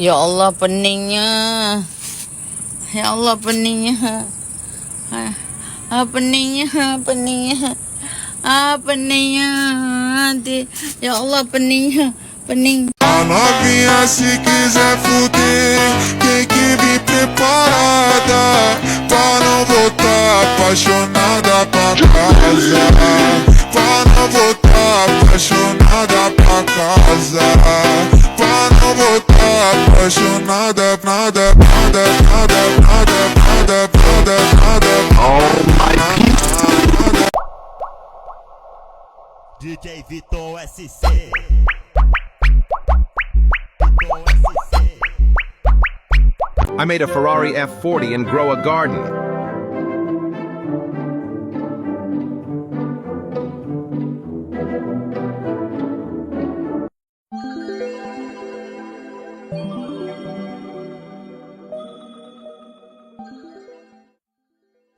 Ya Allah peningnya. Ya Allah peningnya. Peningnya, peningnya. Peningnya. Ya Allah peningnya, pening. A novinha se quiser fuder, tem que vir preparada pra não voltar apaixonada pra casa. Pra não voltar apaixonada pra casa. Pra não voltar apaixonada, nada, nada, nada, nada, nada, nada, nada. Oh my God. DJ Vitor SC. I made a Ferrari F40 and grow a garden.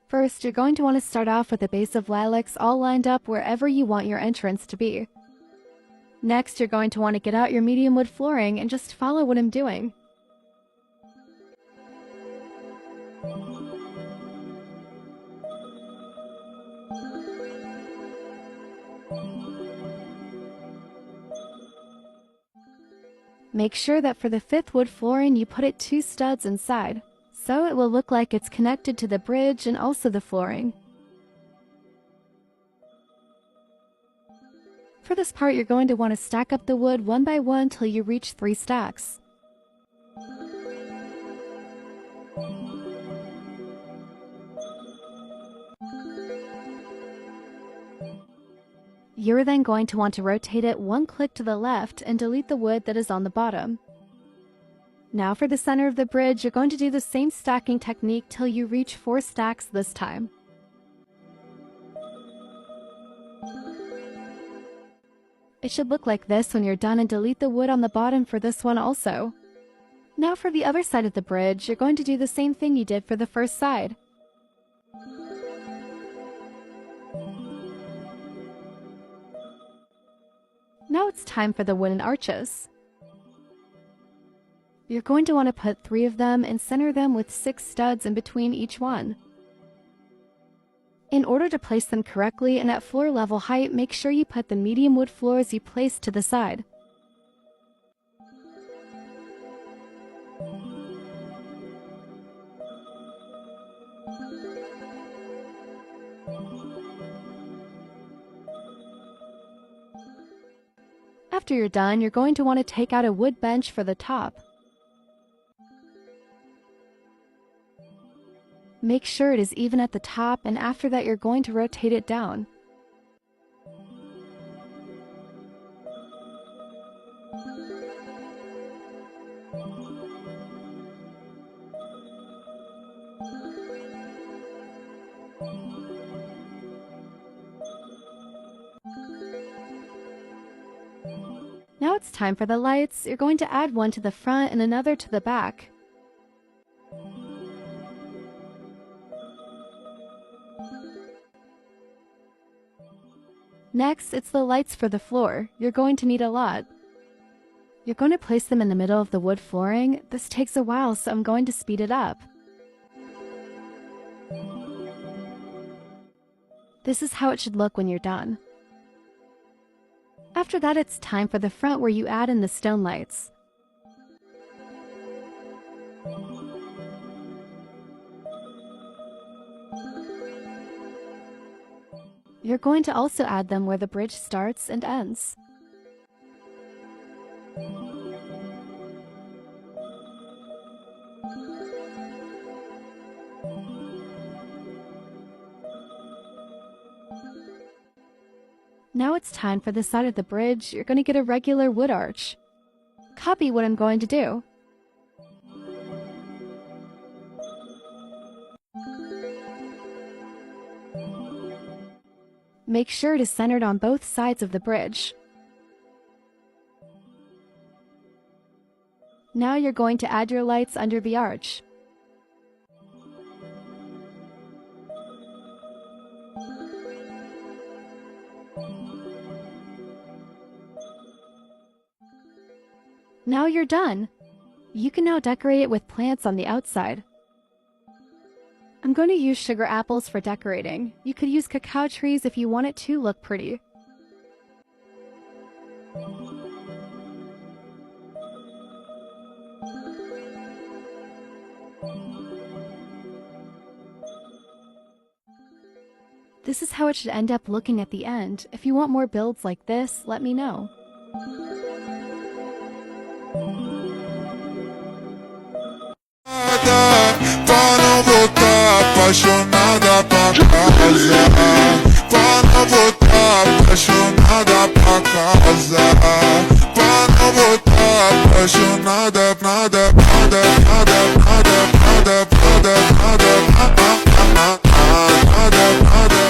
First, you're going to want to start off with a base of lilacs all lined up wherever you want your entrance to be. Next, you're going to want to get out your medium wood flooring and just follow what I'm doing. Make sure that for the 5th wood flooring you put it 2 studs inside, so it will look like it's connected to the bridge and also the flooring. For this part, you're going to want to stack up the wood one by one till you reach 3 stacks. You're then going to want to rotate it 1 click to the left and delete the wood that is on the bottom. Now for the center of the bridge, you're going to do the same stacking technique till you reach 4 stacks this time. It should look like this when you're done, and delete the wood on the bottom for this one also. Now for the other side of the bridge, you're going to do the same thing you did for the first side. Now it's time for the wooden arches. You're going to want to put 3 of them and center them with 6 studs in between each one. In order to place them correctly and at floor level height, make sure you put the medium wood floors you placed to the side. After you're done, you're going to want to take out a wood bench for the top. Make sure it is even at the top, and after that you're going to rotate it down. Now it's time for the lights. You're going to add one to the front and another to the back. Next, it's the lights for the floor. You're going to need a lot. You're going to place them in the middle of the wood flooring. This takes a while, so I'm going to speed it up. This is how it should look when you're done. After that, it's time for the front where you add in the stone lights. You're going to also add them where the bridge starts and ends. Now it's time for the side of the bridge. You're going to get a regular wood arch. Copy what I'm going to do. Make sure it is centered on both sides of the bridge. Now you're going to add your lights under the arch. Now you're done. You can now decorate it with plants on the outside. I'm going to use sugar apples for decorating. You could use cacao trees if you want it to look pretty. This is how it should end up looking at the end. If you want more builds like this, let me know. Pra não voltar apaixonada pra casa. Pra não voltar apaixonada pra casa. Pra não voltar apaixonada, nada, nada, nada, nada, nada, nada, nada, nada, nada, nada.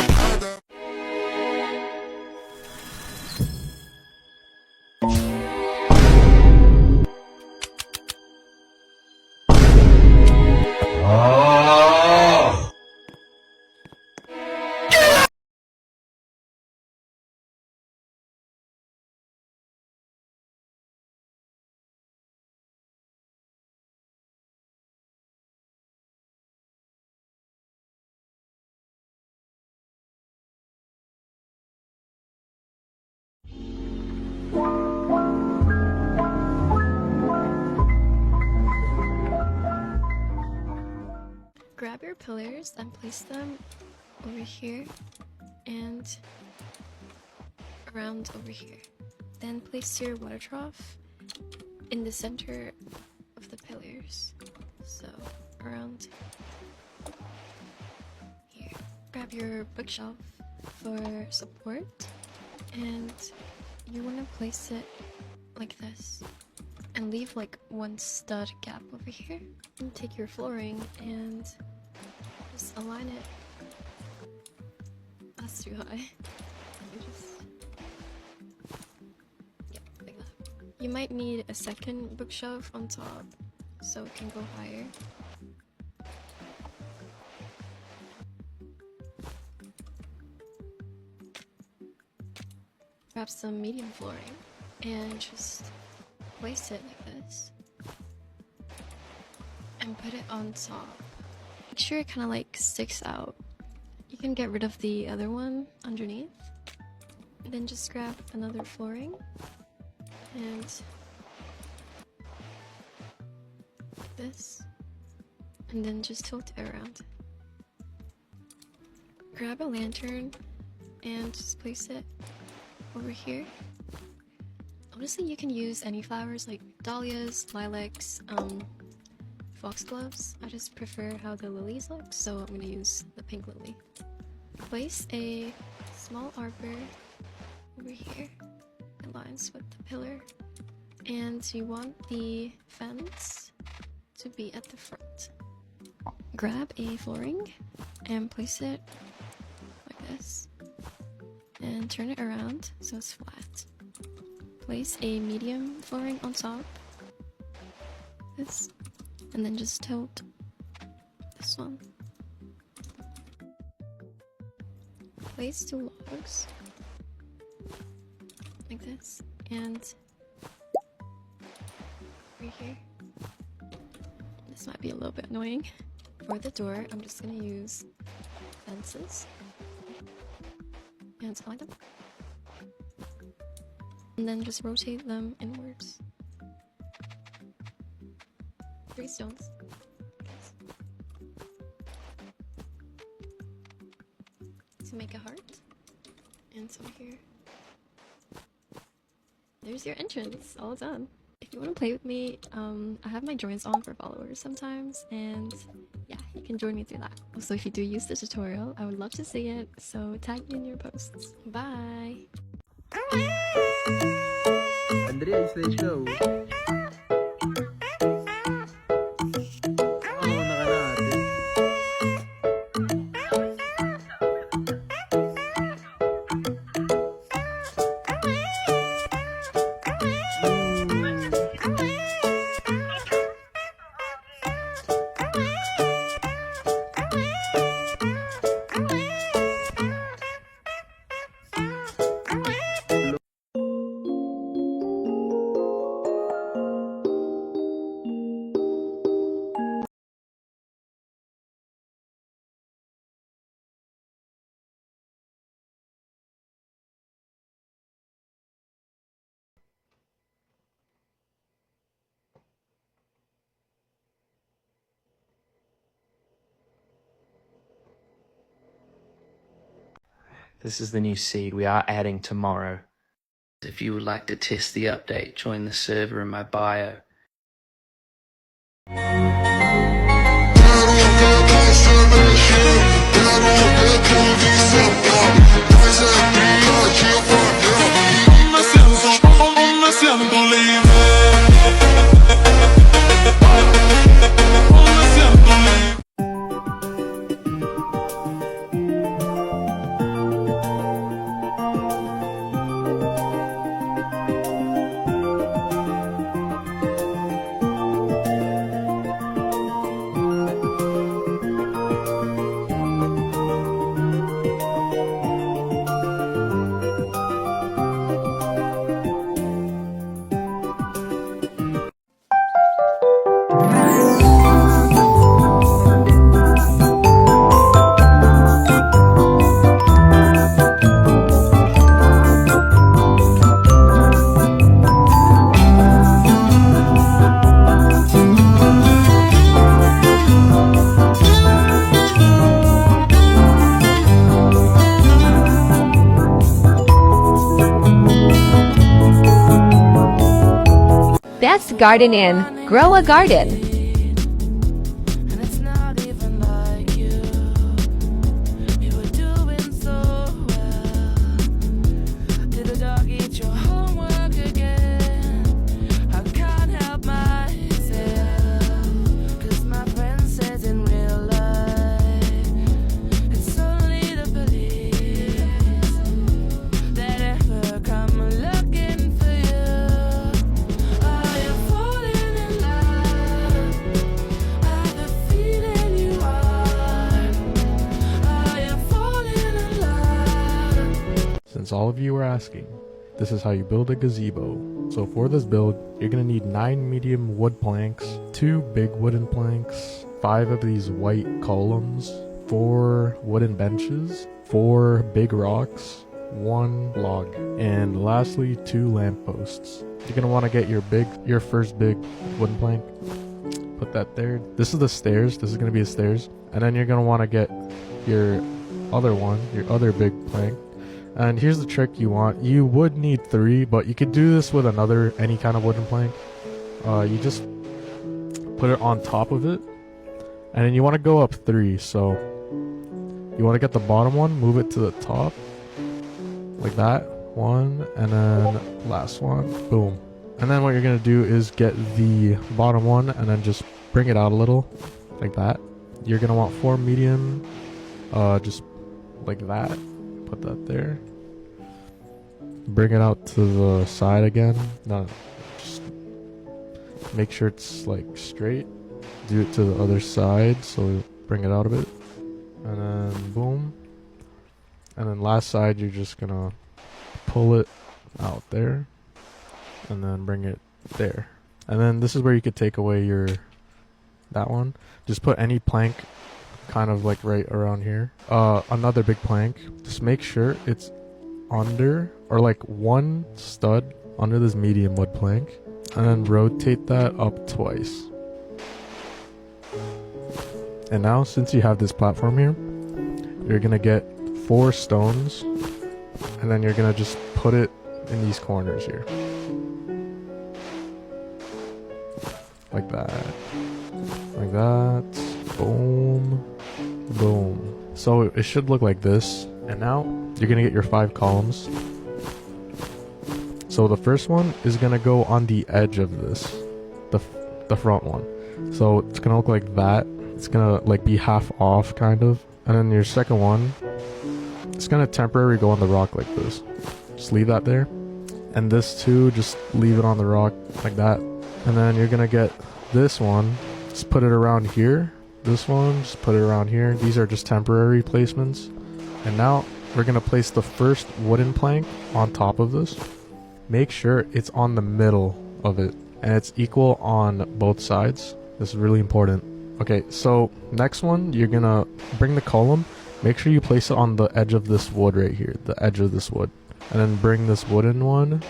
Grab your pillars and place them over here and around over here. Then place your water trough in the center of the pillars. So around here. Grab your bookshelf for support and you want to place it like this and leave like one stud gap over here. And take your flooring and just align it. That's too high. You just, yeah, like that. You might need a second bookshelf on top so it can go higher. Grab some medium flooring and just place it like this and put it on top. Make sure it kind of like sticks out. You can get rid of the other one underneath. And then just grab another flooring and like this, and then just tilt it around. Grab a lantern and just place it over here. Honestly, you can use any flowers like dahlias, lilacs, foxgloves. I just prefer how the lilies look, so I'm going to use the pink lily. Place a small arbor over here. It lines with the pillar. And you want the fence to be at the front. Grab a flooring and place it like this. And turn it around so it's flat. Place a medium flooring on top. This. And then just tilt this one. Place two logs like this, and right here. This might be a little bit annoying. For the door, I'm just gonna use fences and align them, and then just rotate them inwards. 3 stones. To make a heart. And some here. There's your entrance. All done. If you want to play with me, I have my joins on for followers sometimes. And yeah, you can join me through that. Also, if you do use the tutorial, I would love to see it. So tag me in your posts. Bye! Andrea, you say show. This is the new seed we are adding tomorrow. If you would like to test the update, join the server in my bio. Best garden in Grow a Garden. Since all of you were asking, this is how you build a gazebo. So for this build, you're gonna need 9 medium wood planks, 2 big wooden planks, 5 of these white columns, 4 wooden benches, 4 big rocks, 1 log, and lastly 2 lampposts. You're gonna want to get your first big wooden plank, put that there. This is the stairs, this is gonna be the stairs, and then you're gonna want to get your other big plank. And here's the trick you want. You would need 3, but you could do this with any kind of wooden plank. You just put it on top of it, and then you want to go up 3. So you want to get the bottom one, move it to the top, like that. 1, and then last one, boom. And then what you're gonna do is get the bottom one, and then just bring it out a little, like that. You're gonna want 4 medium, just like that. Put that there. Bring it out to the side again. No, just make sure it's like straight. Do it to the other side, so bring it out a bit. And then boom. And then last side, you're just gonna pull it out there. And then bring it there. And then this is where you could take away that one. Just put any plank kind of like right around here. Another big plank. Just make sure it's under, or like 1 stud under this medium wood plank, and then rotate that up twice. And now, since you have this platform here, you're gonna get 4 stones, and then you're gonna just put it in these corners here, like that, like that. Boom, boom. So it should look like this. And now you're gonna get your 5 columns. So the first one is gonna go on the edge of this, the front one. So it's gonna look like that. It's gonna like be half off kind of. And then your second one, it's gonna temporarily go on the rock like this. Just leave that there. And this too, just leave it on the rock like that. And then you're gonna get this one, just put it around here. This one, just put it around here. These are just temporary placements. And now we're gonna place the first wooden plank on top of this. Make sure it's on the middle of it, and it's equal on both sides. This is really important. Okay, so next one, you're gonna bring the column. Make sure you place it on the edge of this wood right here, the edge of this wood. And then bring this wooden one,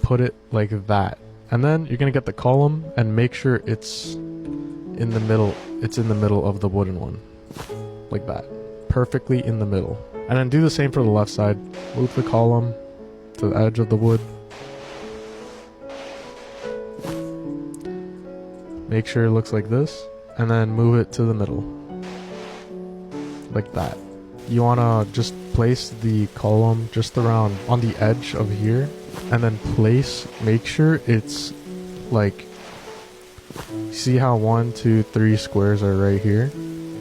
put it like that. And then you're gonna get the column and make sure it's in the middle. It's in the middle of the wooden one, like that. Perfectly in the middle. And then do the same for the left side. Move the column to the edge of the wood. Make sure it looks like this, and then move it to the middle. Like that. You want to just place the column just around on the edge of here, and then make sure it's like, see how 1, 2, 3 squares are right here?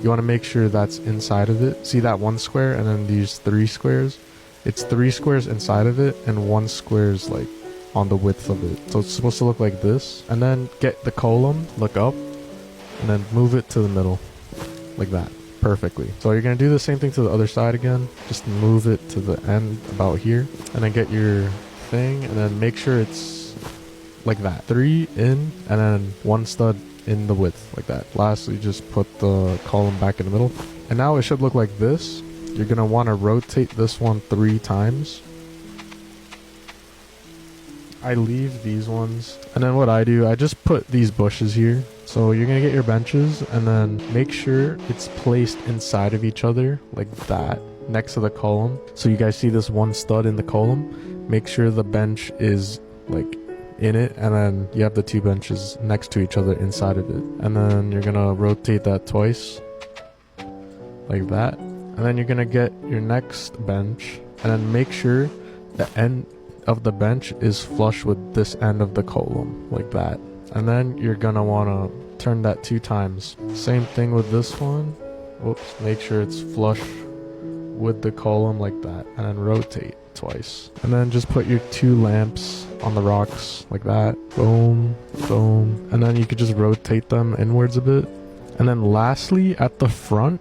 You want to make sure that's inside of it. See that 1 square and then these 3 squares? It's 3 squares inside of it and 1 square is like on the width of it. So it's supposed to look like this. And then get the column, look up, and then move it to the middle. Like that. Perfectly. So you're going to do the same thing to the other side again. Just move it to the end about here. And then get your thing and then make sure it's like that. 3 in and then 1 stud in the width like that. Lastly, just put the column back in the middle. And now it should look like this. You're going to want to rotate this one 3 times. I leave these ones. And then what I do, I just put these bushes here. So you're going to get your benches and then make sure it's placed inside of each other like that next to the column. So you guys see this 1 stud in the column. Make sure the bench is like in it, and then you have the 2 benches next to each other inside of it. And then you're going to rotate that twice like that. And then you're going to get your next bench and then make sure the end of the bench is flush with this end of the column like that. And then you're going to want to turn that 2 times. Same thing with this one. Oops, make sure it's flush with the column like that, and then rotate twice. And then just put your 2 lamps on the rocks like that. Boom, boom. And then you could just rotate them inwards a bit. And then lastly, at the front,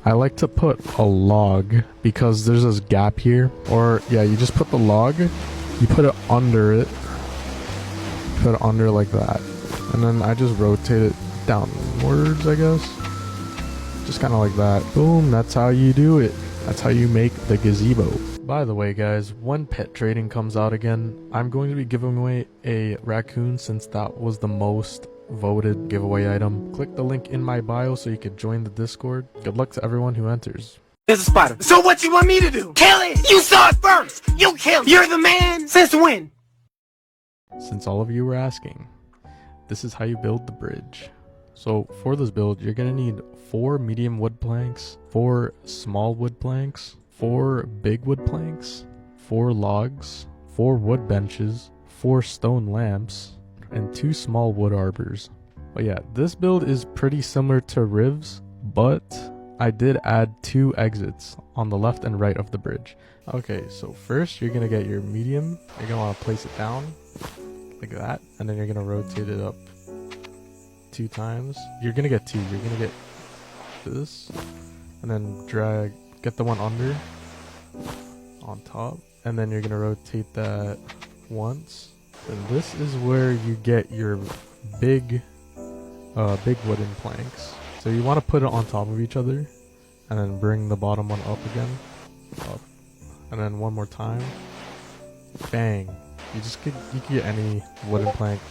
I like to put a log because there's this gap here. Or yeah, you just put the log, you put it under it, put it under like that. And then I just rotate it downwards, I guess. Just kind of like that. Boom, that's how you do it. That's how you make the gazebo. By the way, guys, when pet trading comes out again, I'm going to be giving away a raccoon since that was the most voted giveaway item. Click the link in my bio so you can join the Discord. Good luck to everyone who enters. There's a spider. So what you want me to do? Kill it! You saw it first! You kill it! You're the man! Since when? Since all of you were asking, this is how you build the bridge. So for this build, you're going to need 4 medium wood planks, 4 small wood planks, 4 big wood planks, 4 logs, 4 wood benches, 4 stone lamps, and 2 small wood arbors. But yeah, this build is pretty similar to Riv's, but I did add 2 exits on the left and right of the bridge. Okay, so first you're going to get your medium. You're going to want to place it down like that, and then you're going to rotate it up 2 times. You're going to get 2. You're going to get this, and then get the one under on top, and then you're going to rotate that once. And this is where you get your big wooden planks. So you want to put it on top of each other, and then bring the bottom one up again, up, and then one more time. Bang! You can get any wooden plank,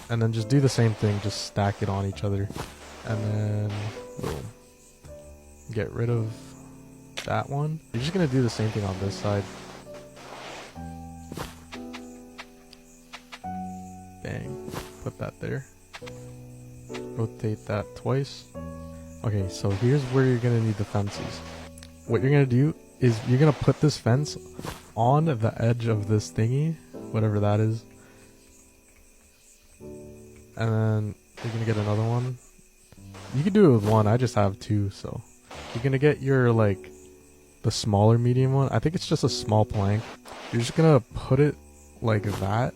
and then just do the same thing. Just stack it on each other, and then boom. Get rid of that one. You're just gonna do the same thing on this side. Bang. Put that there. Rotate that twice. Okay, so here's where you're gonna need the fences. What you're gonna do is you're gonna put this fence on the edge of this thingy, whatever that is. And then you're gonna get another one. You can do it with 1, I just have 2, so. You're gonna get your, like, the smaller medium one. I think it's just a small plank. You're just gonna put it like that.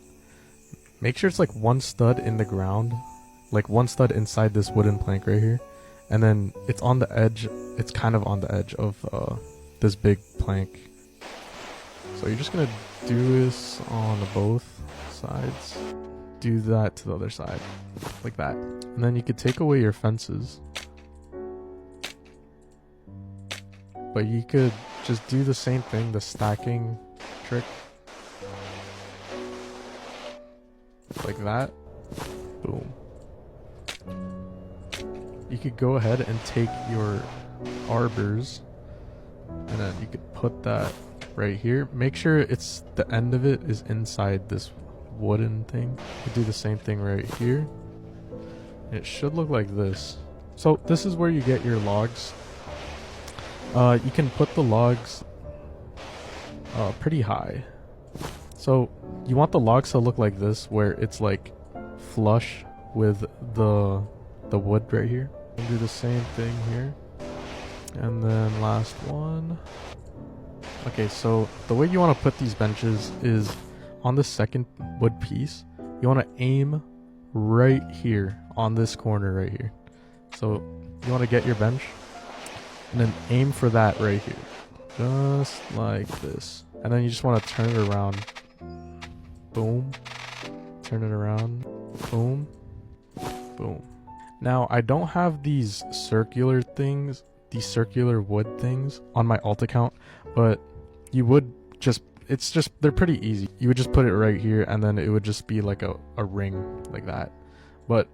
Make sure it's like 1 stud in the ground. Like 1 stud inside this wooden plank right here. And then it's on the edge. It's kind of on the edge of this big plank. So you're just gonna do this on both sides. Do that to the other side. Like that. And then you could take away your fences. But you could just do the same thing, the stacking trick. Like that. Boom. You could go ahead and take your arbors And then you could put that right here. Make sure it's the end of it is inside this wooden thing. You do the same thing right here. It should look like this. So this is where you get your logs. You can put the logs pretty high. So you want the logs to look like this, where it's like flush with the wood right here. And do the same thing here. And then last one. Okay, so the way you want to put these benches is on the second wood piece. You want to aim right here on this corner right here. So you want to get your bench and then aim for that right here, just like this. And then you just want to turn it around. Boom. Turn it around. Boom. Boom. Now I don't have these circular things, these circular wood things on my alt account, but you would just, it's just, they're pretty easy. You would just put it right here and then it would just be like a ring like that. But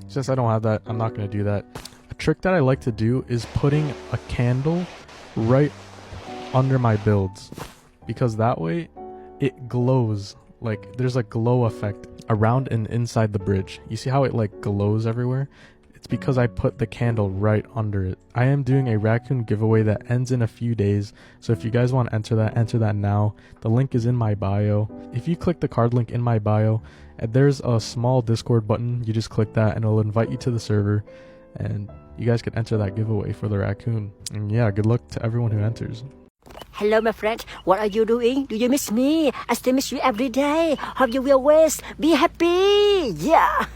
since I don't have that, I'm not going to do that. A trick that I like to do is putting a candle right under my builds, because that way it glows. Like there's a glow effect around and inside the bridge. You see how it like glows everywhere? It's because I put the candle right under it. I am doing a raccoon giveaway that ends in a few days, so if you guys want to enter that now. The link is in my bio. If you click the card link in my bio, there's a small Discord button. You just click that and it'll invite you to the server, and you guys can enter that giveaway for the raccoon. And yeah, good luck to everyone who enters. Hello, my friend. What are you doing? Do you miss me? I still miss you every day. Hope you will always be happy. Yeah.